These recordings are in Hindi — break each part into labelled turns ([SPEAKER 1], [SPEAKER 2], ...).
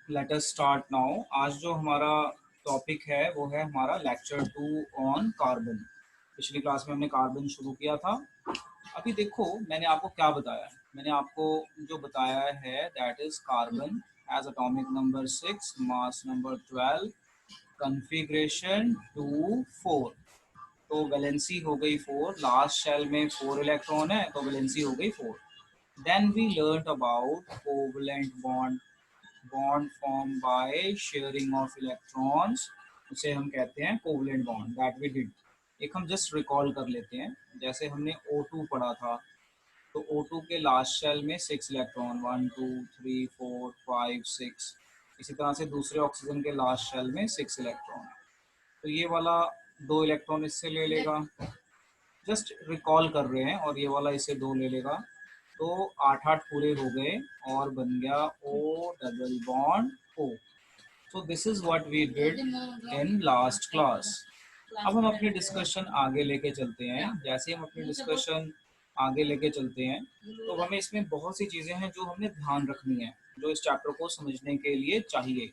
[SPEAKER 1] Let us start now. आज जो हमारा टॉपिक है वो है हमारा लेक्चर 2 ऑन कार्बन। पिछली क्लास में हमने कार्बन शुरू किया था। अभी देखो मैंने आपको क्या बताया है। मैंने आपको जो बताया है that is carbon has atomic number 6, mass number 12, configuration 2 4। तो वैलेंसी हो गई 4, लास्ट शेल में 4 इलेक्ट्रॉन है तो वैलेंसी हो गई 4। Then we learn about covalent bond, bond form by sharing of electrons, उसे हम कहते हैं covalent bond. That we did. एक हम जस्ट रिकॉल कर लेते हैं। जैसे हमने O2 पढ़ा था, तो O2 के लास्ट शेल में 6 इलेक्ट्रॉन, 1 2 3 4 5 6। इसी तरह से दूसरे ऑक्सीजन के लास्ट शेल में 6 इलेक्ट्रॉन। तो ये वाला 2 इलेक्ट्रॉन इससे ले लेगा, जस्ट रिकॉल कर रहे हैं, और ये वाला इसे 2 ले लेगा। तो 8 8 पूरे हो गए और बन गया O double bond O। So this is what we did in last class. अब हम अपनी डिस्कशन आगे लेके चलते हैं। जैसे हम अपनी डिस्कशन आगे लेके चलते हैं तो हमें इसमें बहुत सी चीज़ें हैं जो हमने ध्यान रखनी है, जो इस चैप्टर को समझने के लिए चाहिए।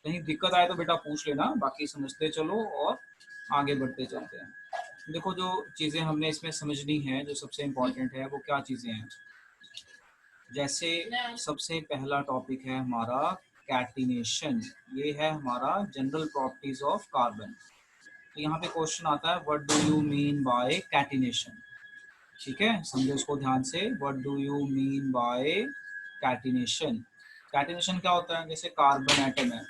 [SPEAKER 1] कहीं दिक्कत आए तो बेटा पूछ लेना, बाकी समझते चलो और आगे बढ़ते चलते हैं। देखो जो चीज़ें हमने इसमें समझनी है, जो सबसे इम्पोर्टेंट है, वो क्या चीज़ें हैं। जैसे सबसे पहला टॉपिक है हमारा कैटिनेशन। ये है हमारा जनरल प्रॉपर्टीज ऑफ कार्बन। तो यहाँ पे क्वेश्चन आता है what do you mean bye catenation. ठीक है, समझो इसको ध्यान से। What do you mean bye catenation. Catenation क्या होता है, जैसे कार्बन एटम है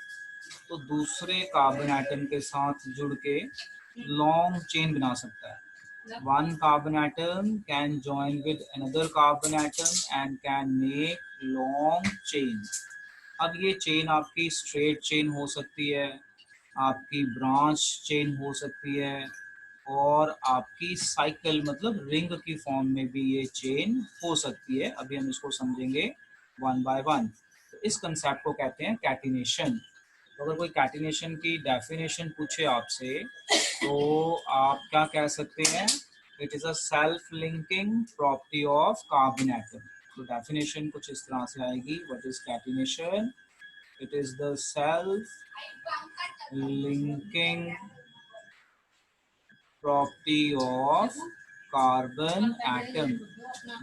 [SPEAKER 1] तो दूसरे कार्बन एटम के साथ जुड़ के लॉन्ग चेन बना सकता है। One carbon atom can join with another carbon atom and can make long chain. अब ये चेन आपकी स्ट्रेट चेन हो सकती है, आपकी ब्रांच चेन हो सकती है, और आपकी साइकिल मतलब रिंग की फॉर्म में भी ये चेन हो सकती है। अभी हम इसको समझेंगे वन बाय वन। तो इस कंसेप्ट को कहते हैं कैटिनेशन। तो अगर कोई कैटिनेशन की डेफिनेशन पूछे आपसे तो आप क्या कह सकते हैं, it is a self linking property of carbon atom. तो डेफिनेशन कुछ इस तरह से आएगी, what is catenation, it is the self linking property of carbon atom.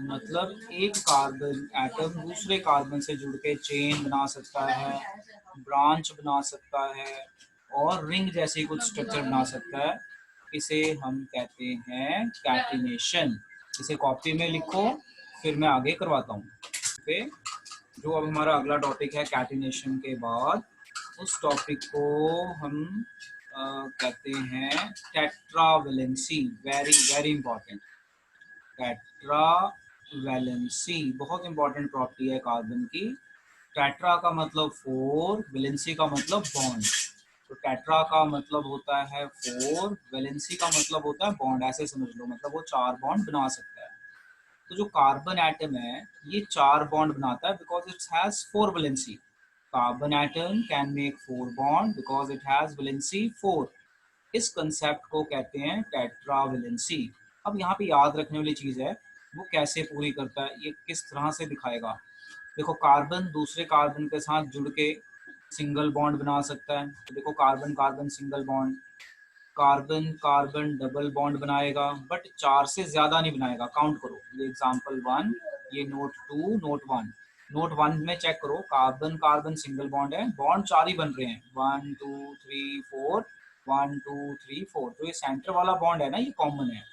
[SPEAKER 1] मतलब एक कार्बन एटम दूसरे कार्बन से जुड़ के चेन बना सकता है, ब्रांच बना सकता है, और रिंग जैसी कुछ स्ट्रक्चर बना सकता है। इसे हम कहते हैं कैटिनेशन। इसे कॉपी में लिखो, फिर मैं आगे करवाता हूँ। पे जो अब हमारा अगला टॉपिक है कैटिनेशन के बाद, उस टॉपिक को हम कहते हैं tetravalency. Very very important. Tetravalency बहुत इंपॉर्टेंट प्रॉपर्टी है कार्बन की। टेट्रा का मतलब 4, वैलेंसी का मतलब बॉन्ड। तो टेट्रा का मतलब होता है 4, वैलेंसी का मतलब होता है बॉन्ड। ऐसे समझ लो, मतलब वो 4 बॉन्ड बना सकता है। तो जो कार्बन एटम है ये 4 बॉन्ड बनाता है because it has 4 valency. Carbon atom can make 4 bond because it has valency 4। इस कंसेप्ट को कहते हैं टेट्रावेलेंसी। अब यहाँ पे याद रखने वाली चीज़ है, वो कैसे पूरी करता है, ये किस तरह से दिखाएगा। देखो कार्बन दूसरे कार्बन के साथ जुड़ के सिंगल बॉन्ड बना सकता है। तो देखो carbon carbon single bond, carbon carbon double bond बनाएगा, बट 4 से ज़्यादा नहीं बनाएगा। काउंट करो, ये एग्जाम्पल 1, ये नोट 2, नोट 1। नोट 1 में चेक करो, कार्बन कार्बन सिंगल बॉन्ड है, बॉन्ड 4 ही बन रहे हैं, 1 2 3 4, 1 2 3 4। जो ये सेंटर वाला बॉन्ड है ना, ये कॉमन है।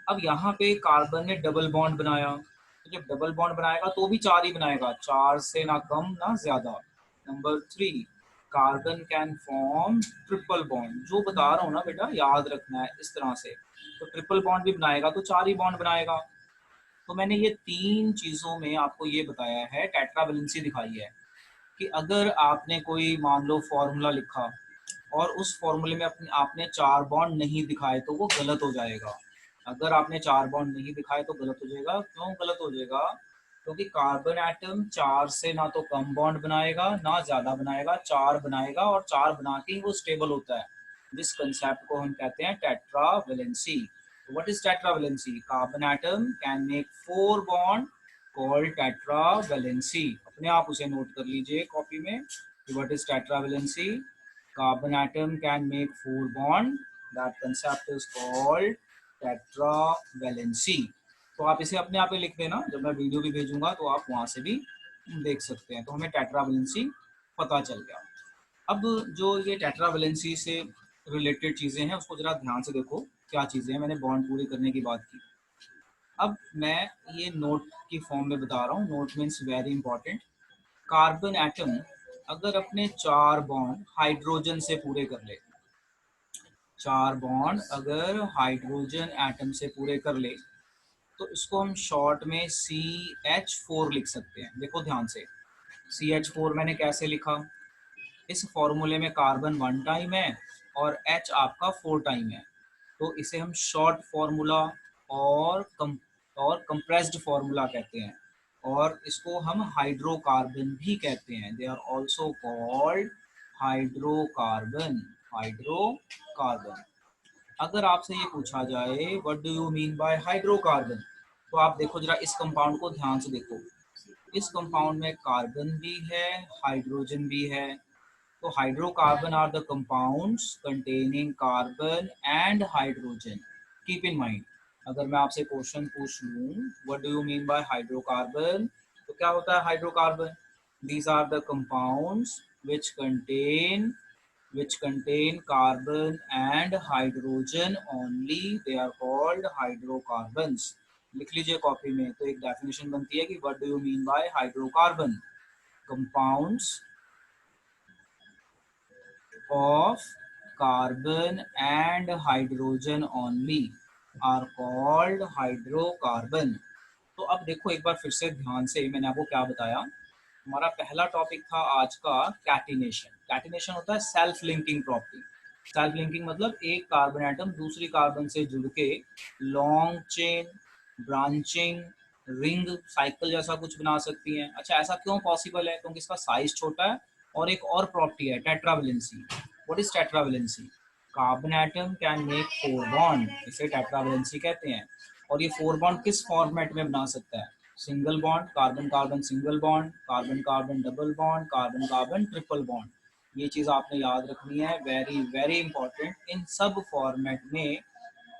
[SPEAKER 1] अब यहाँ पे कार्बन ने डबल बॉन्ड बनाया, तो जब डबल बॉन्ड बनाएगा तो भी 4 ही बनाएगा, 4 से ना कम ना ज्यादा। Number 3, carbon can form triple bond. जो बता रहा हूँ ना बेटा, याद रखना है इस तरह से। तो ट्रिपल बॉन्ड भी बनाएगा तो 4 ही बॉन्ड बनाएगा। तो मैंने ये 3 चीज़ों में आपको ये बताया है, टेट्रावेलेंसी दिखाई है कि अगर आपने कोई मान लो फॉर्मूला लिखा और उस फॉर्मूले में अपने आपने 4 बॉन्ड नहीं दिखाए तो वो गलत हो जाएगा। अगर आपने 4 बॉन्ड नहीं दिखाए तो गलत हो जाएगा। क्यों गलत हो जाएगा? क्योंकि कार्बन एटम 4 से ना तो कम बॉन्ड बनाएगा ना ज़्यादा बनाएगा, 4 बनाएगा, और 4 बना के ही वो स्टेबल होता है। जिस कंसेप्ट को हम कहते हैं tetravalency. What is tetravalency? Carbon atom can make 4 bond called tetravalency. अपने आप उसे नोट कर लीजिए कॉपी में। What is tetravalency? Carbon atom can make 4 bond. That concept is called tetravalency. तो आप इसे अपने आप ही लिख देना, जब मैं वीडियो भी भेजूंगा तो आप वहां से भी देख सकते हैं। तो हमें टेट्रावेलेंसी पता चल गया। अब जो ये टेट्रावेलेंसी से रिलेटेड चीज़ें हैं उसको ज़रा ध्यान से देखो, क्या चीज़ें हैं। मैंने बॉन्ड पूरी करने की बात की, अब मैं ये नोट की फॉर्म में बता रहा हूँ। Note means very important. Carbon atom अगर अपने 4 बॉन्ड हाइड्रोजन से पूरे कर ले, 4 बॉन्ड अगर हाइड्रोजन एटम से पूरे कर ले, तो इसको हम शॉर्ट में CH4 लिख सकते हैं। देखो ध्यान से, CH4 मैंने कैसे लिखा, इस फॉर्मूले में कार्बन 1 टाइम है और H आपका 4 टाइम है, तो इसे हम शॉर्ट फार्मूला और कंप्रेस्ड फार्मूला कहते हैं, और इसको हम हाइड्रोकार्बन भी कहते हैं। They are also called hydrocarbon. Hydrocarbon. अगर आपसे ये पूछा जाए what do you mean by hydrocarbon, तो आप देखो जरा इस कंपाउंड को ध्यान से देखो। इस कंपाउंड में कार्बन भी है, हाइड्रोजन भी है। तो hydrocarbon are the compounds containing carbon and hydrogen. Keep in mind, अगर मैं आपसे क्वेश्चन पूछ लूँ what do you mean by hydrocarbon, तो क्या होता है hydrocarbon? These are the compounds which contain carbon and hydrogen only, they are called hydrocarbons। लिख लीजिए कॉपी में। तो एक डेफिनेशन बनती है कि what do you mean by hydrocarbon, compounds of carbon and hydrogen only are called hydrocarbon। तो अब देखो एक बार फिर से ध्यान से, मैंने आपको क्या बताया। हमारा पहला टॉपिक था आज का कैटिनेशन। कैटिनेशन होता है self linking property. Self linking मतलब एक कार्बन एटम दूसरी कार्बन से जुड़ के long chain, branching, ring, cycle जैसा कुछ बना सकती हैं। अच्छा, ऐसा क्यों पॉसिबल है? क्योंकि इसका साइज छोटा है और एक और प्रॉपर्टी है tetravalency. What is tetravalency? Carbon atom can make 4 bond, इसे टेट्रावेलेंसी कहते हैं। और ये 4 बॉन्ड किस फॉर्मेट में बना सकता है? Single bond, carbon carbon single bond, carbon carbon double bond, carbon carbon triple bond. ये चीज़ आपने याद रखनी है, वेरी वेरी इंपॉर्टेंट। इन सब फॉर्मेट में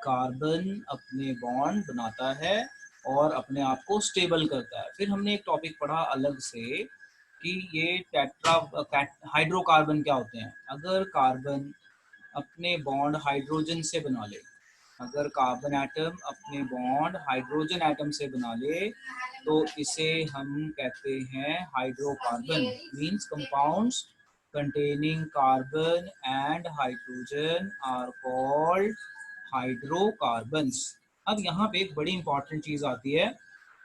[SPEAKER 1] कार्बन अपने बॉन्ड बनाता है और अपने आप को स्टेबल करता है। फिर हमने एक टॉपिक पढ़ा अलग से कि ये हाइड्रोकार्बन क्या होते हैं। अगर कार्बन अपने बॉन्ड हाइड्रोजन से बना ले, अगर कार्बन एटम अपने बॉन्ड हाइड्रोजन एटम से बना ले, तो इसे हम कहते हैं hydrocarbon. Means compounds containing carbon and hydrogen are called hydrocarbons। अब यहाँ पे एक बड़ी इंपॉर्टेंट चीज आती है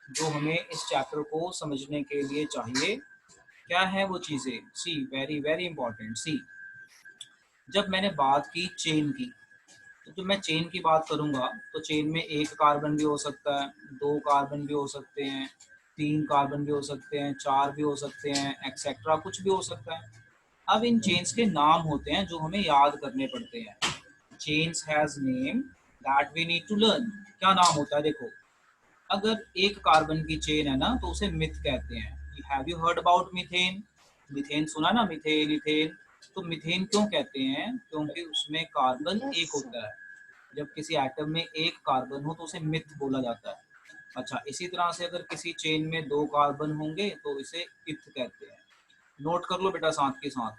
[SPEAKER 1] जो हमें इस चैप्टर को समझने के लिए चाहिए। क्या है वो चीजें? सी, वेरी वेरी इंपॉर्टेंट। सी, जब मैंने बात की चेन की, तो जब मैं चेन की बात करूंगा तो चेन में 1 कार्बन भी हो सकता है, 2 कार्बन भी हो सकते हैं, 3 कार्बन भी हो सकते हैं, 4 भी हो सकते हैं, एक्सेट्रा कुछ भी हो सकता है। अब इन चेन्स के नाम होते हैं जो हमें याद करने पड़ते हैं। Chains has name that we need to learn. क्या नाम होता है? देखो, अगर एक कार्बन की चेन है ना तो उसे मिथ कहते हैं। Have you heard about methane? Methane सुना ना, मीथेन, इथेन। तो मीथेन क्यों कहते हैं? क्योंकि उसमें कार्बन एक होता है। जब किसी एटम में एक कार्बन हो तो उसे मिथ बोला जाता है। अच्छा, इसी तरह से अगर किसी चेन में 2 कार्बन होंगे तो इसे इथ कहते हैं। नोट कर लो बेटा साथ के साथ,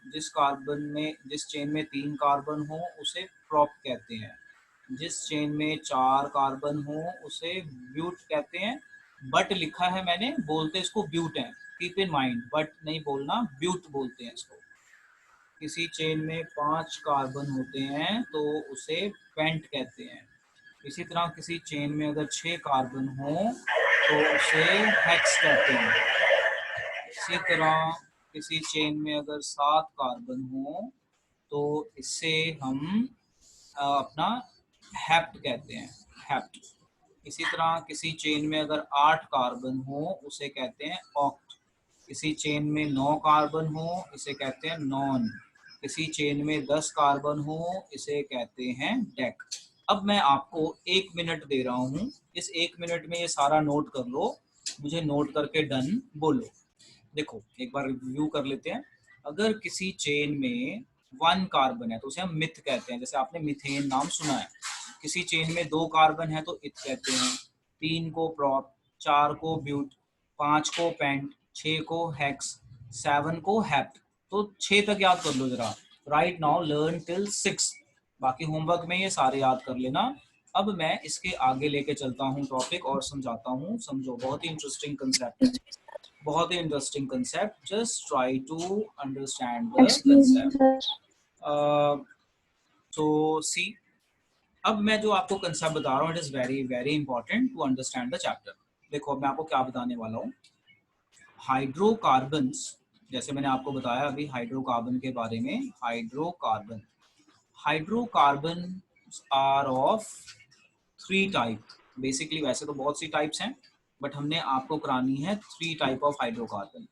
[SPEAKER 1] जिस चेन में 3 कार्बन हो उसे प्रोप कहते हैं, जिस चेन में 4 कार्बन हो उसे ब्यूट कहते हैं। बट लिखा है मैंने, बोलते इसको ब्यूट है। कीप इन माइंड, बट नहीं बोलना, ब्यूट बोलते हैं इसको। किसी चेन में 5 कार्बन होते हैं तो उसे पेंट कहते हैं। इसी तरह किसी चेन में अगर 6 कार्बन हो तो उसे हेक्स कहते हैं। इसी तरह किसी चेन में अगर 7 कार्बन हो तो इसे हम अपना हेप्ट कहते हैं, हेप्ट। इसी तरह किसी चेन में अगर 8 कार्बन हो उसे कहते हैं ऑक्ट। किसी चेन में 9 कार्बन हो इसे कहते हैं नॉन। किसी चेन में 10 कार्बन हो इसे कहते हैं डेक। अब मैं आपको 1 मिनट दे रहा हूँ, इस 1 मिनट में ये सारा नोट कर लो, मुझे नोट करके डन बोलो। देखो एक बार रिव्यू कर लेते हैं। अगर किसी चेन में 1 कार्बन है तो उसे हम मिथ कहते हैं, जैसे आपने मीथेन नाम सुना है। किसी चेन में 2 कार्बन है तो इत कहते हैं, 3 को प्रोप, 4 को ब्यूट, 5 को पेंट, 6 को हेक्स, 7 को हेप्ट। तो 6 तक याद कर लो जरा। Right now learn till 6। बाकी होमवर्क में ये सारे याद कर लेना। अब मैं इसके आगे लेके चलता हूँ टॉपिक और समझाता हूँ। समझो, बहुत ही इंटरेस्टिंग कंसेप्ट है, बहुत ही interesting concept. Just try to understand the concept. So see, अब मैं जो आपको कंसेप्ट बता रहा हूँ, it is very very important to understand the chapter. देखो, अब मैं आपको क्या बताने वाला हूँ। हाइड्रोकार्बन्स, जैसे मैंने आपको बताया अभी हाइड्रोकार्बन के बारे में। Hydrocarbon, hydrocarbon are of 3 type. Basically वैसे तो बहुत सी टाइप्स हैं, बट हमने आपको करानी है 3 टाइप ऑफ हाइड्रोकार्बन।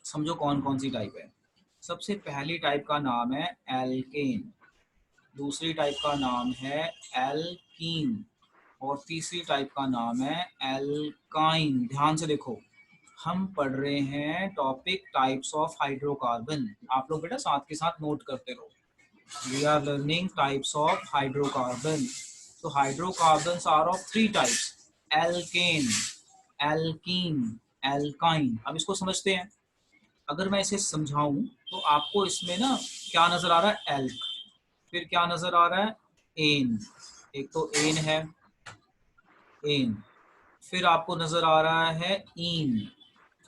[SPEAKER 1] समझो कौन कौन सी टाइप है। सबसे पहली टाइप का नाम है एल्केन, दूसरी टाइप का नाम है एल्कीन, और तीसरी टाइप का नाम है एल्काइन। ध्यान से देखो, हम पढ़ रहे हैं टॉपिक टाइप्स ऑफ हाइड्रोकार्बन। आप लोग बेटा साथ के साथ नोट करते रहो। We are learning types of hydrocarbon. तो hydrocarbons are of 3 types, alkane, alkene, alkyne. अब इसको समझते हैं। अगर मैं इसे समझाऊं तो आपको इसमें ना क्या नजर आ रहा है, एल्क, फिर क्या नजर आ रहा है, एन। एक तो एन है, एन, फिर आपको नजर आ रहा है इन,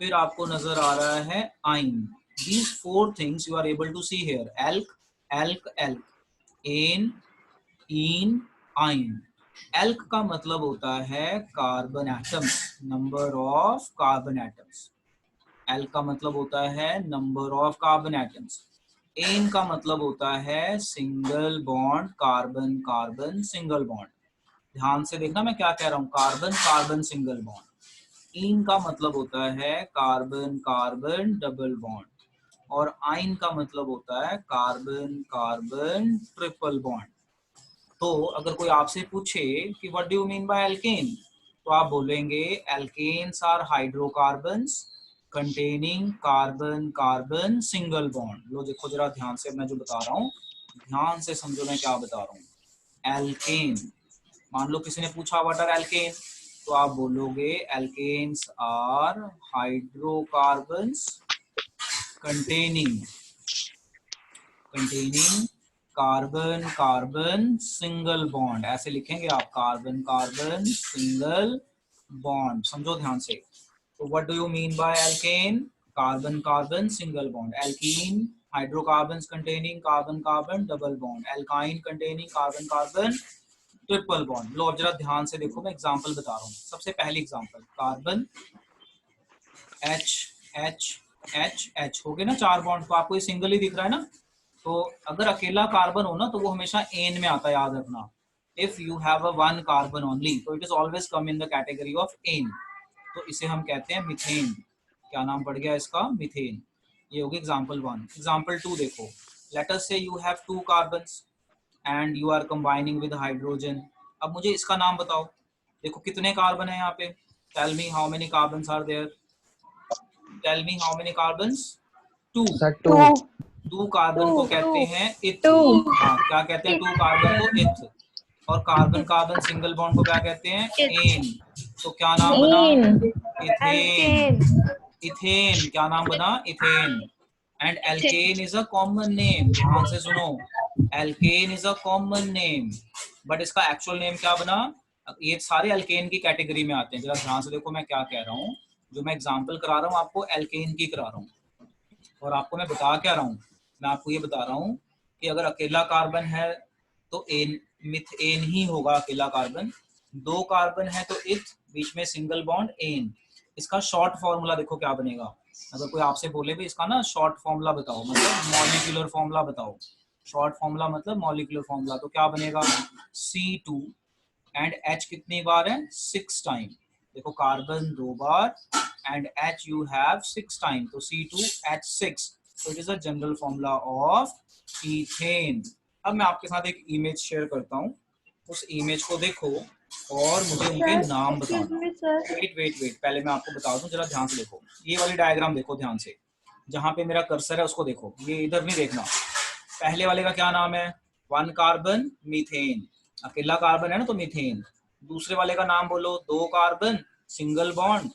[SPEAKER 1] फिर आपको नजर आ रहा है आइन। These 4 things you are able to see here, elk, elk, elk, N, इन, आइन। एल्क का मतलब होता है carbon atoms, number of carbon atoms. Elk का मतलब होता है number of carbon atoms. N का मतलब होता है single bond, carbon carbon single bond. ध्यान से देखना मैं क्या कह रहा हूँ, कार्बन कार्बन सिंगल बॉन्ड। इन का मतलब होता है कार्बन कार्बन डबल बॉन्ड, और आइन का मतलब होता है कार्बन कार्बन ट्रिपल बॉन्ड। तो अगर कोई आपसे पूछे कि what do you mean by alkane, तो आप बोलेंगे alkanes are hydrocarbons containing carbon carbon single bond. लो देखो जरा ध्यान से, मैं जो बता रहा हूँ ध्यान से समझो मैं क्या बता रहा हूँ। एल्केन, मान लो किसी ने पूछा व्हाट आर एल्केन, तो आप बोलोगे alkanes are hydrocarbons containing containing carbon carbon single bond. ऐसे लिखेंगे आप, कार्बन कार्बन सिंगल बॉन्ड। समझो ध्यान से। तो what do you mean by alkane, carbon carbon single bond. Alkene, hydrocarbons containing carbon carbon double bond. Alkyne containing carbon carbon triple bond. लो अब जरा ध्यान से देखो, मैं एग्जांपल बता रहा हूँ। सबसे पहली example, carbon, H H H H, हो गए ना 4 बॉन्ड। तो आपको ये सिंगल ही दिख रहा है ना। तो अगर अकेला कार्बन हो ना तो वो हमेशा एन में आता है, याद रखना। If you have a 1 carbon only तो it is always come in the category of ane. तो इसे हम कहते हैं मिथेन। क्या नाम पड़ गया इसका, मिथेन। ये होगी एग्जांपल 1। एग्जांपल 2 देखो, let us say you have 2 carbons and you are combining with hydrogen. अब मुझे इसका नाम बताओ। देखो कितने कार्बन है यहाँ पे, tell me how many carbons are there, tell me how many carbons, 2।
[SPEAKER 2] Sir 2।
[SPEAKER 1] 2 carbon को कहते हैं इथ।
[SPEAKER 3] 2
[SPEAKER 1] हाँ, क्या कहते हैं 2 कार्बन को, इथ। और कार्बन कार्बन सिंगल बॉन्ड को क्या कहते हैं, एन। तो क्या नाम बना, इथेन।
[SPEAKER 3] एल्केन
[SPEAKER 1] इथेन क्या नाम बना, ethane. And alkane is a common name. ध्यान से सुनो, alkane is a common name, but इसका एक्चुअल नेम क्या बना। ये सारे एल्केन की कैटेगरी में आते हैं। जरा ध्यान से देखो मैं क्या कह रहा हूँ। जो मैं एग्जांपल करा रहा हूँ आपको, एल्केन की करा रहा हूँ। और आपको मैं बता क्या रहा हूँ, मैं आपको ये बता रहा हूँ कि अगर अकेला कार्बन है तो एन, मिथेन ही होगा अकेला कार्बन। 2 कार्बन है तो इथ, बीच में सिंगल बॉन्ड, एन। इसका शॉर्ट फॉर्मूला देखो क्या बनेगा। अगर कोई आपसे बोले भी इसका ना शॉर्ट फॉर्मूला बताओ, मतलब मॉलिक्यूलर फॉर्मूला बताओ। शॉर्ट फॉर्मूला मतलब मॉलिक्यूलर फॉर्मूला, तो क्या बनेगा, C2 एंड H कितनी बार है, 6 टाइम। देखो carbon 2 bar and H you have 6 time, तो C2H6। so it is a general formula of ethane। अब मैं आपके साथ एक इमेज शेयर करता हूँ, उस इमेज को देखो और मुझे उनके नाम बताना। वेट वेट वेट, पहले मैं आपको बता दूं, जरा ध्यान से देखो। ये वाली डायग्राम देखो ध्यान से। जहां पे मेरा कर्सर है उसको देखो, ये इधर नहीं देखना। पहले वाले का क्या नाम है? 1 कार्बन मीथेन, अकेला कार्बन है ना तो मीथेन। दूसरे वाले का नाम बोलो, 2 carbon single bond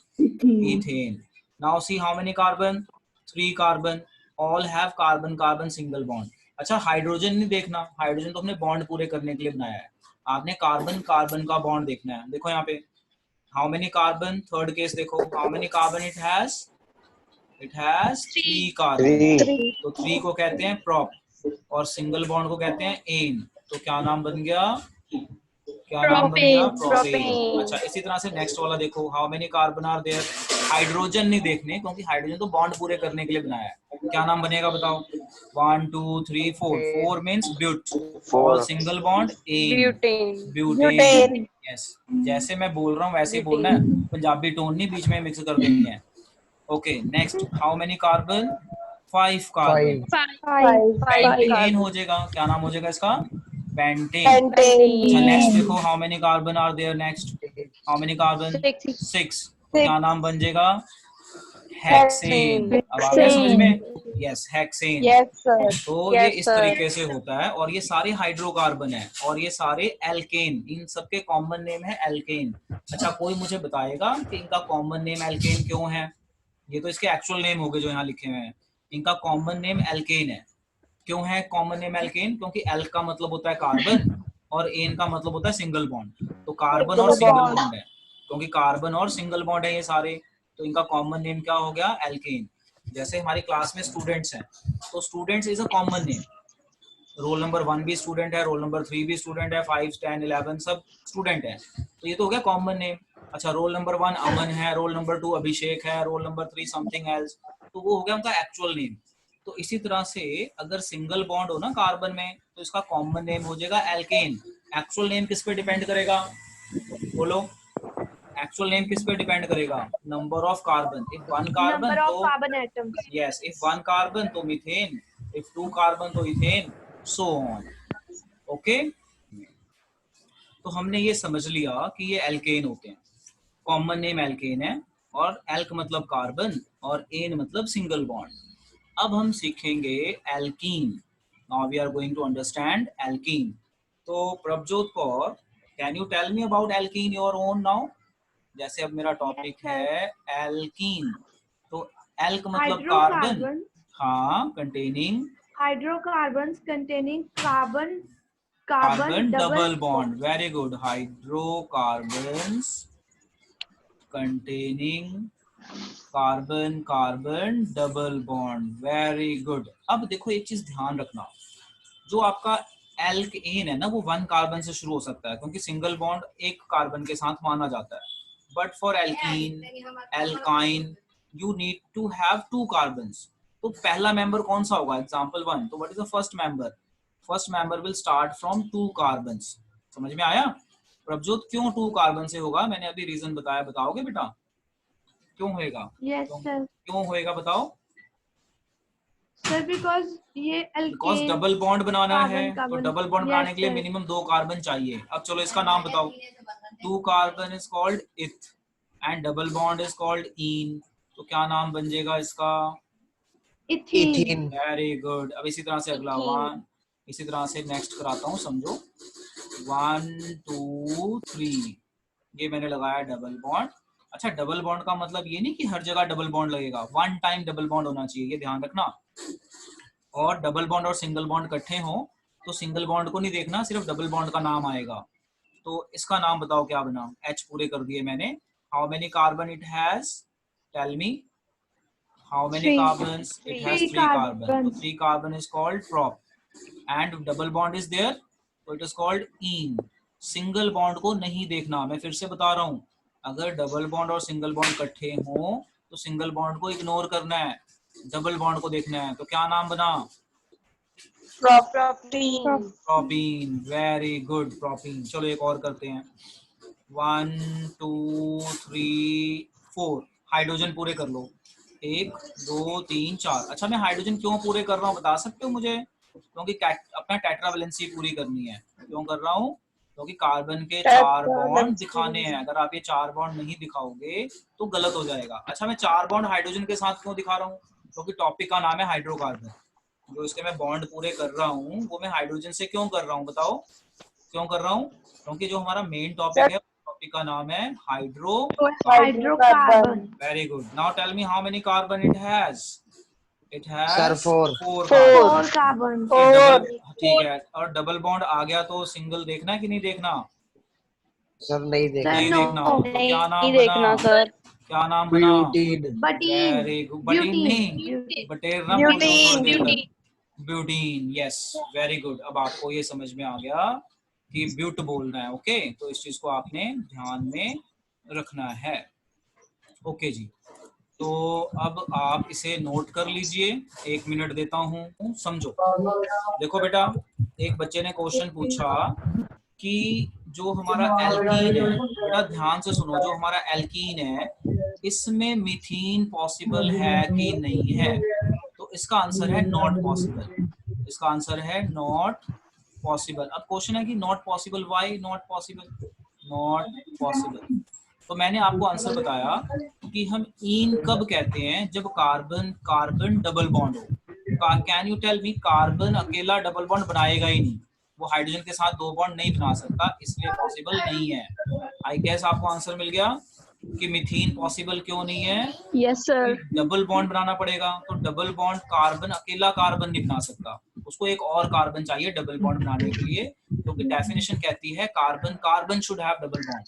[SPEAKER 1] ethane. Now see how many carbon? 3 carbon, all have carbon carbon single bond. अच्छा हाइड्रोजन नहीं देखना, हाइड्रोजन तो हमने बॉन्ड पूरे करने के लिए बनाया है। आपने कार्बन कार्बन का बॉन्ड देखना है। देखो यहाँ पे how many carbon, third case देखो, how many carbon it has? It has 3 carbon.
[SPEAKER 2] 3
[SPEAKER 1] तो 3 को कहते हैं प्रॉप और सिंगल बॉन्ड को कहते हैं एन। तो क्या नाम बन गया? क्या नाम बन गया? प्रोपेन। अच्छा इसी तरह से नेक्स्ट वाला देखो, how many carbon are there? Hydrogen नहीं देखने क्योंकि हाइड्रोजन तो बॉन्ड पूरे करने के लिए बनाया है। क्या नाम बनेगा बताओ? 1 2 3 4, 4 means but, all
[SPEAKER 2] 4
[SPEAKER 1] single bond ane,
[SPEAKER 3] butane.
[SPEAKER 1] Butane. Yes, जैसे मैं बोल रहा हूँ वैसे ही बोलना है, पंजाबी टोन नहीं बीच में मिक्स कर देनी है। Okay next, how many carbon? 5 carbon.
[SPEAKER 2] 5
[SPEAKER 1] pentane हो जाएगा। क्या नाम हो जाएगा इसका? पेंटेन। अच्छा नेक्स्ट देखो, how many carbon are there? Next how many carbon? 6। तो क्या नाम बन जाएगा? हेक्सेन। अब आ गया समझ में? Yes hexane.
[SPEAKER 2] Yes sir.
[SPEAKER 1] तो ये इस तरीके से होता है। और ये सारे हाइड्रोकार्बन है और ये सारे एल्केन, इन सबके कॉमन नेम है एल्केन। अच्छा कोई मुझे बताएगा कि इनका कॉमन नेम एल्केन क्यों है? ये तो इसके एक्चुअल नेम हो गए जो यहाँ लिखे हुए हैं, इनका कॉमन नेम एल्केन है। क्यों है कॉमन नेम एल्केन? क्योंकि एल का मतलब होता है कार्बन और एन का मतलब होता है सिंगल बॉन्ड। तो कार्बन और सिंगल बॉन्ड है, क्योंकि कार्बन और सिंगल बॉन्ड है ये सारे, तो इनका कॉमन नेम क्या हो गया? एल्केन। जैसे हमारी क्लास में स्टूडेंट्स हैं, तो students is a common name. Roll number 1 भी स्टूडेंट है, रोल नंबर 3 भी स्टूडेंट है, 5 10 11 सब स्टूडेंट है, तो ये तो हो गया कॉमन नेम। अच्छा रोल नंबर 1 अमन है, रोल नंबर 2 अभिषेक है, रोल नंबर 3 समथिंग एल्स, तो वो हो गया उनका एक्चुअल नेम। तो इसी तरह से अगर सिंगल बॉन्ड हो ना कार्बन में तो इसका कॉमन नेम हो जाएगा एल्केन। एक्चुअल नेम किस पे डिपेंड करेगा? बोलो, एक्चुअल नेम किस पे डिपेंड करेगा? Number of carbon. If 1 carbon तो
[SPEAKER 3] carbon atoms.
[SPEAKER 1] Yes, if 1 carbon तो मीथेन, इफ 2 कार्बन तो इथेन, सो ऑन। ओके, तो हमने ये समझ लिया कि ये एल्केन होते हैं, कॉमन नेम एल्केन है, और एल्क मतलब कार्बन और एन मतलब सिंगल बॉन्ड। अब हम सीखेंगे alkene. Now we are going to understand alkene. तो Prabhjot Kaur, can you tell me about alkene your own now? जैसे अब मेरा टॉपिक है एल्कीन, तो एल्क मतलब कार्बन, हाँ, containing
[SPEAKER 3] hydrocarbons containing carbon
[SPEAKER 1] carbon
[SPEAKER 3] double
[SPEAKER 1] double bond. Very good, hydrocarbons containing carbon carbon double bond. Very good. अब देखो एक चीज ध्यान रखना, जो आपका एल्केन है ना वो 1 कार्बन से शुरू हो सकता है क्योंकि सिंगल बॉन्ड एक कार्बन के साथ माना जाता है। But for alkene, alkyne, you need to have 2 carbons. तो पहला मेंबर कौन सा होगा? एग्जांपल 1, तो what is the first member? First member will start from 2 carbons. समझ में आया? प्रभजोत क्यों 2 कार्बन से होगा? मैंने अभी रीजन बताया, बताओगे बेटा क्यों होएगा?
[SPEAKER 3] Yes sir.
[SPEAKER 1] क्यों होएगा बताओ?
[SPEAKER 3] Sir because ये
[SPEAKER 1] बिकॉज
[SPEAKER 3] alkane
[SPEAKER 1] डबल बॉन्ड बनाना है,
[SPEAKER 3] कार्बन
[SPEAKER 1] तो
[SPEAKER 3] कार्बन।
[SPEAKER 1] डबल बॉन्ड बनाने
[SPEAKER 3] Yes
[SPEAKER 1] के लिए
[SPEAKER 3] sir.
[SPEAKER 1] मिनिमम 2 कार्बन चाहिए। अब चलो इसका नाम बताओ। 2 कार्बन इज कॉल्ड इथ and double bond is called इन। तो क्या नाम बन जाएगा इसका?
[SPEAKER 3] Ethene.
[SPEAKER 1] Very good. अब इसी तरह से अगला वन, इसी तरह से नेक्स्ट कराता हूँ, समझो। 1 2 3, ये मैंने लगाया डबल बॉन्ड। अच्छा डबल बॉन्ड का मतलब ये नहीं कि हर जगह डबल बॉन्ड लगेगा, 1 टाइम डबल बॉन्ड होना चाहिए, ये ध्यान रखना। और डबल बॉन्ड और सिंगल बॉन्ड इकट्ठे हो तो सिंगल बॉन्ड को नहीं देखना, सिर्फ डबल बॉन्ड का नाम आएगा। तो इसका नाम बताओ क्या बना? एच पूरे कर दिए मैंने। How many carbon it has? Tell me, how many
[SPEAKER 3] 3
[SPEAKER 1] carbons? It has 3 carbon. तो
[SPEAKER 3] carbons.
[SPEAKER 1] 3 carbon is called prop and double bond is there, तो it is called ene. Single bond को नहीं देखना, मैं फिर से बता रहा हूं, अगर डबल बॉन्ड और सिंगल बॉन्ड इकट्ठे हो तो सिंगल बॉन्ड को इग्नोर करना है, डबल बॉन्ड को देखना है। तो क्या नाम बना?
[SPEAKER 2] Protein.
[SPEAKER 1] Propene. Very good, propene. चलो एक और करते हैं। 1 2 3 4, हाइड्रोजन पूरे कर लो। 1 2 3 4। अच्छा मैं हाइड्रोजन क्यों पूरे कर रहा हूँ बता सकते हो मुझे? क्योंकि अपना टेट्रावेलेंसी पूरी करनी है। क्यों कर रहा हूँ? क्योंकि कार्बन के 4 बॉन्ड दिखाने हैं। अगर आप ये 4 बॉन्ड नहीं दिखाओगे तो गलत हो जाएगा। अच्छा मैं 4 बॉन्ड हाइड्रोजन के साथ क्यों दिखा रहा हूँ? क्योंकि टॉपिक का नाम है हाइड्रोकार्बन। जो इसके मैं बॉन्ड पूरे कर रहा हूँ वो मैं हाइड्रोजन से क्यों कर रहा हूँ, बताओ क्यों कर रहा हूँ? क्योंकि जो हमारा मेन टॉपिक है टॉपिक का नाम है
[SPEAKER 3] hydrocarbon.
[SPEAKER 1] Very good. Now tell me how many carbon it has? It
[SPEAKER 2] sir
[SPEAKER 1] has
[SPEAKER 2] 4।
[SPEAKER 1] 4 carbon.
[SPEAKER 3] 4 carbon.
[SPEAKER 1] Double, ठीक है, और डबल बॉन्ड आ गया तो सिंगल देखना है कि नहीं देखना?
[SPEAKER 2] सर नहीं देखना।
[SPEAKER 1] नहीं
[SPEAKER 3] नो,
[SPEAKER 1] देखना, तो क्या नाम
[SPEAKER 4] नहीं देखना
[SPEAKER 1] बना?
[SPEAKER 4] सर।
[SPEAKER 1] क्या नाम बना?
[SPEAKER 2] Butene.
[SPEAKER 3] Butene.
[SPEAKER 1] Very good. Butene नहीं, बटेर ना बोलो थोड़ी देर तक। Butene, yes, very good. अब आपको ये समझ में आ गया कि ब्यूट बोलना है। ओके, तो इस चीज को आपने ध्यान में रखना है। ओके जी, तो अब आप इसे नोट कर लीजिए, 1 मिनट देता हूँ, समझो। देखो बेटा, एक बच्चे ने क्वेश्चन पूछा कि जो हमारा एल्कीन है, बेटा ध्यान से सुनो, जो हमारा एल्कीन है इसमें मीथीन पॉसिबल है कि नहीं है? तो इसका आंसर है नॉट पॉसिबल। इसका आंसर है नॉट पॉसिबल। अब क्वेश्चन है कि not possible, why not possible? Not possible. तो मैंने आपको आंसर बताया कि हम ईन कब कहते हैं? जब कार्बन कार्बन डबल बॉन्ड हो। Can you tell me, carbon अकेला डबल बॉन्ड बनाएगा ही नहीं, वो हाइड्रोजन के साथ 2 बॉन्ड नहीं बना सकता, इसलिए पॉसिबल नहीं है। आई गेस आपको आंसर मिल गया कि मीथेन पॉसिबल क्यों नहीं है?
[SPEAKER 4] Yes sir.
[SPEAKER 1] डबल बॉन्ड बनाना पड़ेगा, तो डबल बॉन्ड कार्बन अकेला कार्बन नहीं बना सकता, उसको एक और कार्बन चाहिए डबल बॉन्ड बनाने के लिए, क्योंकि डेफिनेशन कहती है carbon carbon should have double bond.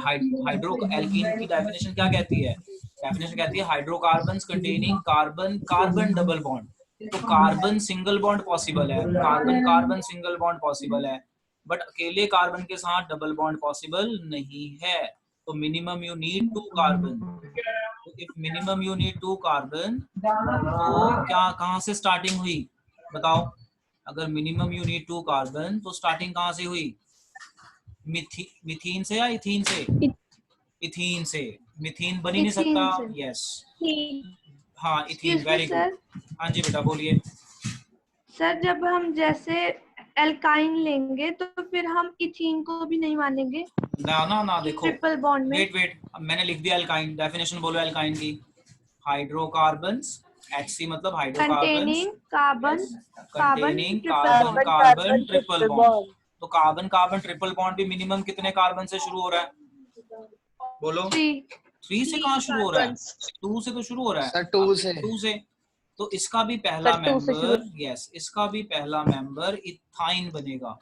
[SPEAKER 1] Hydro alkene की डेफिनेशन क्या कहती है? डेफिनेशन कहती है hydrocarbons containing carbon carbon double bond. तो कार्बन सिंगल बॉन्ड पॉसिबल है, carbon carbon single bond possible है, बट अकेले कार्बन के साथ डबल बॉन्ड पॉसिबल नहीं है। तो मिनिमम यू नीड 2 कार्बन। तो if minimum you need 2 carbon, तो क्या कहाँ से स्टार्टिंग हुई बताओ? अगर मिनिमम यू नीड 2 कार्बन तो स्टार्टिंग कहाँ से हुई? मिथीन से या इथीन से? इथीन से। मिथीन बन ही नहीं सकता। यस, हाँ इथीन, वेरी गुड। हाँ जी बेटा बोलिए।
[SPEAKER 3] सर जब हम जैसे एल्काइन लेंगे तो फिर हम इथीन को भी नहीं मानेंगे
[SPEAKER 1] ना ना ना, देखो
[SPEAKER 3] ट्रिपल बॉन्ड में।
[SPEAKER 1] वेट वेट, मैंने लिख दिया एल्काइन। डेफिनेशन बोलो एल्काइन की। हाइड्रोकार्बन्स, HC मतलब hydrocarbons
[SPEAKER 3] containing carbon
[SPEAKER 1] containing
[SPEAKER 3] triple
[SPEAKER 1] carbon
[SPEAKER 3] bond.
[SPEAKER 1] Carbon triple bond. तो कार्बन कार्बन ट्रिपल बॉन्ड भी मिनिमम कितने कार्बन से शुरू हो रहा है? बोलो। 3 से कहाँ शुरू हो रहा है? 2 से तो शुरू हो रहा है
[SPEAKER 2] सर 2 से।
[SPEAKER 1] 2 से। तो इसका भी पहला
[SPEAKER 4] सर, 2 से शुरू।
[SPEAKER 1] मेंबर, यस, इसका भी पहला मेंबर इथाइन बनेगा।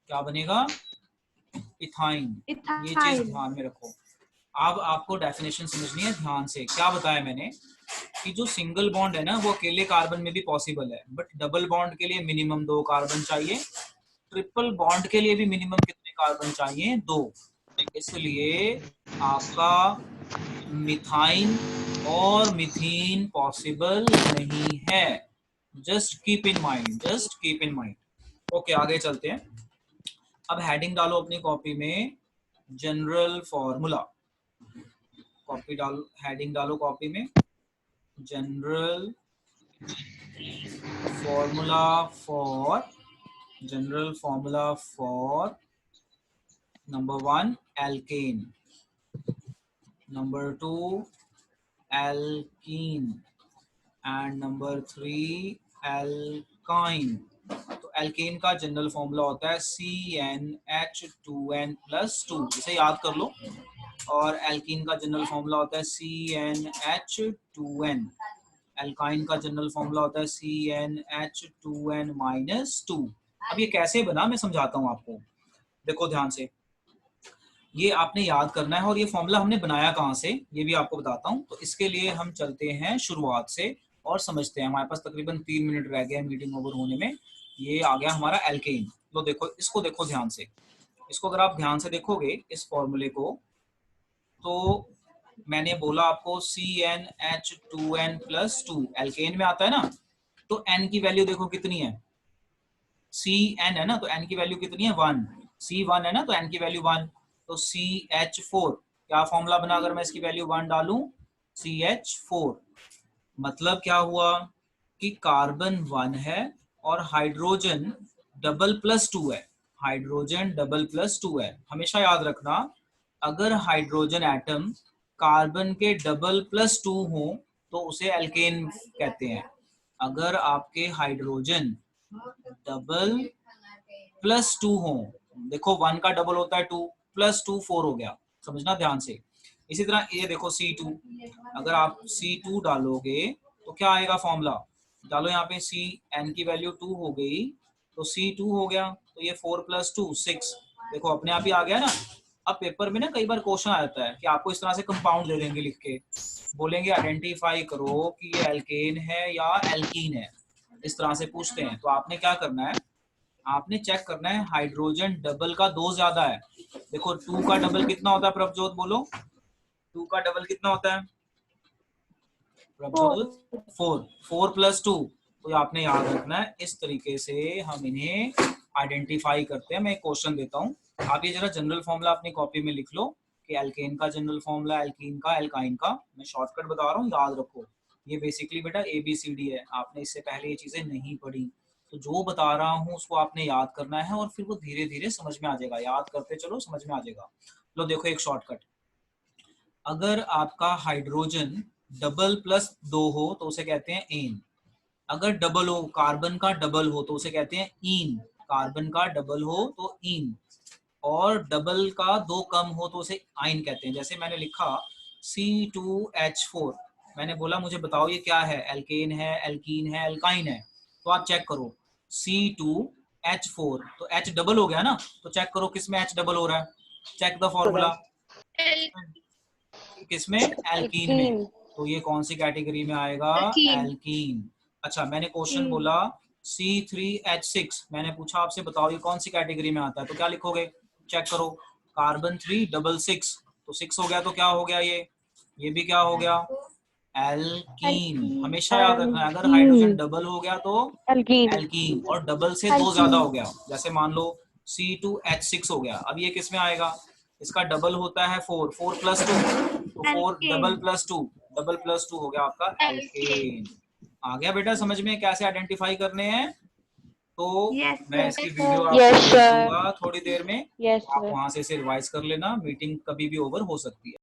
[SPEAKER 1] क्या बनेगा? इथाइन। ये चीज ध्यान में रखो। अब आपको डेफिनेशन समझनी है ध्यान से। क्या बताया मैंने कि जो सिंगल बॉन्ड है ना वो अकेले कार्बन में भी पॉसिबल है, बट डबल बॉन्ड के लिए मिनिमम 2 कार्बन चाहिए। ट्रिपल बॉन्ड के लिए भी मिनिमम कितने कार्बन चाहिए? 2। इसलिए आपका मिथाइन और मिथीन पॉसिबल नहीं है। Just keep in mind, just keep in mind. Okay, आगे चलते हैं। अब हेडिंग डालो अपनी कॉपी में, जनरल फॉर्मूला। कॉपी डालो, हेडिंग डालो कॉपी में, general formula for, general formula for number 1 alkane, number 2 alkene and number 3 alkyne. तो एल्केन का जनरल फॉर्मूला होता है CnH2n+2, इसे याद कर लो। और एल्कीन का जनरल फॉर्मूला होता है CnH2n। एल्काइन का जनरल फॉर्मूला होता है CnH2n-2। अब ये कैसे बना मैं समझाता हूँ आपको, देखो ध्यान से। ये आपने याद करना है, और ये फॉर्मूला हमने बनाया कहाँ से ये भी आपको बताता हूँ। तो इसके लिए हम चलते हैं शुरुआत से और समझते हैं। हमारे पास तकरीबन 3 मिनट रह गए मीटिंग ओवर होने में। ये आ गया हमारा एल्केन। तो देखो इसको, देखो ध्यान से। इसको अगर आप ध्यान से देखोगे इस फॉर्मूले को, तो मैंने बोला आपको CnH2n+2 एल्केन में आता है ना। तो n की वैल्यू देखो कितनी है? Cn है ना, तो n की वैल्यू कितनी है? 1। C1 है ना, तो n की वैल्यू 1। तो CH4 क्या फॉर्मूला बना अगर मैं इसकी वैल्यू 1 डालूं? CH4। मतलब क्या हुआ कि कार्बन 1 है और हाइड्रोजन डबल प्लस 2 है। हाइड्रोजन डबल प्लस 2 है। हमेशा याद रखना, अगर हाइड्रोजन एटम कार्बन के डबल प्लस 2 हो तो उसे एल्केन कहते हैं। अगर आपके हाइड्रोजन डबल प्लस 2 हो, देखो 1 का डबल होता है 2, प्लस 2 4 हो गया, समझना ध्यान से। इसी तरह ये देखो C2, अगर आप C2 डालोगे तो क्या आएगा फॉर्मूला, डालो यहाँ पे Cn की वैल्यू 2 हो गई तो C2 हो गया, तो ये 4 + 2 6, देखो अपने आप ही आ गया ना। अब पेपर में ना कई बार क्वेश्चन आ जाता है कि आपको इस तरह से कंपाउंड दे देंगे लिख के, बोलेंगे आइडेंटिफाई करो कि ये एल्केन है या एल्कीन है, इस तरह से पूछते हैं। तो आपने क्या करना है, आपने चेक करना है हाइड्रोजन डबल का 2 ज्यादा है। देखो 2 का डबल कितना होता है प्रभजोत, बोलो 2 का डबल कितना होता है प्रभजोत, 4, 4 + 2, तो आपने याद रखना है। इस तरीके से हम इन्हें आइडेंटिफाई करते हैं। मैं एक क्वेश्चन देता हूँ, आप ये जरा जनरल फॉर्मूला अपनी कॉपी में लिख लो कि एल्केन का जनरल फॉर्मूला, एल्कीन का, एल्काइन का। मैं शॉर्टकट बता रहा हूँ, याद रखो। ये बेसिकली बेटा ABCD है, आपने इससे पहले ये चीजें नहीं पढ़ी, तो जो बता रहा हूँ उसको आपने याद करना है और फिर वो धीरे धीरे समझ में आ जाएगा, याद करते चलो समझ में आ जाएगा। लो देखो एक शॉर्टकट, अगर आपका हाइड्रोजन डबल प्लस 2 हो तो उसे कहते हैं एन, अगर डबल हो, कार्बन का डबल हो तो उसे कहते हैं ईन, कार्बन का डबल हो तो ईन, और डबल का 2 कम हो तो उसे आइन कहते हैं। जैसे मैंने लिखा C2H4, मैंने बोला मुझे बताओ ये क्या है, एल्केन है, एल्कीन है, एल्काइन है, तो आप चेक करो C2H4, तो H डबल हो गया ना, तो चेक करो किसमें H डबल हो रहा है, चेक द फॉर्मूला, किसमें, एल्कीन में, तो ये कौन सी कैटेगरी में आएगा, एल्कीन। अच्छा मैंने क्वेश्चन बोला C3H6, मैंने पूछा आपसे बताओ ये कौन सी कैटेगरी में आता है, तो क्या लिखोगे, चेक करो, कार्बन 366, तो 6 हो गया, तो क्या हो गया ये भी क्या हो गया, एल्कीन। हमेशा याद रखना है, अगर हाइड्रोजन डबल हो गया तो एल्कीन, और डबल से 2 ज्यादा हो गया, जैसे मान लो C2H6 हो गया, अब ये किस में आएगा, इसका डबल होता है 4, 4 + 2, तो 4 डबल प्लस 2 हो गया आपका एल्केन। आ गया बेटा समझ में कैसे आइडेंटिफाई करने हैं। तो मैं इसकी वीडियो आपको भेज दूंगा थोड़ी देर में, आप वहां से इसे रिवाइज कर लेना, मीटिंग कभी भी ओवर हो सकती है।